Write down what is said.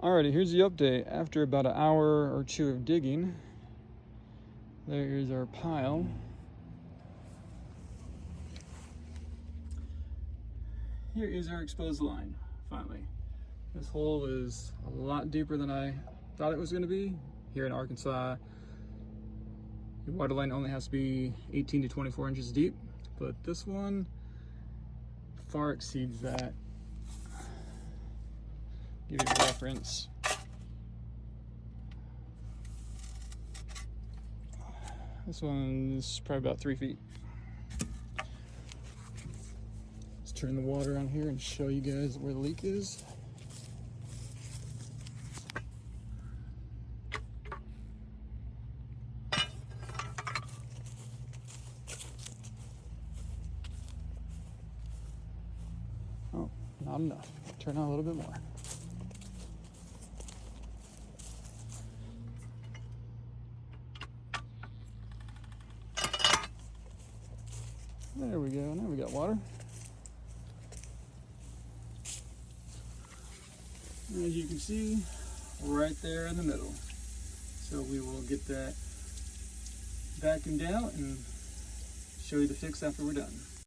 Alrighty, here's the update. After about an hour or two of digging, there is our pile. Here is our exposed line, finally. This hole is a lot deeper than I thought it was going to be. Here in Arkansas, your water line only has to be 18 to 24 inches deep, but this one far exceeds that. Give you a reference. This one is probably about 3 feet. Let's turn the water on here and show you guys where the leak is. Oh, not enough. Turn on a little bit more. There we go, now we got water. As you can see, right there in the middle. So we will get that vacuumed out and show you the fix after we're done.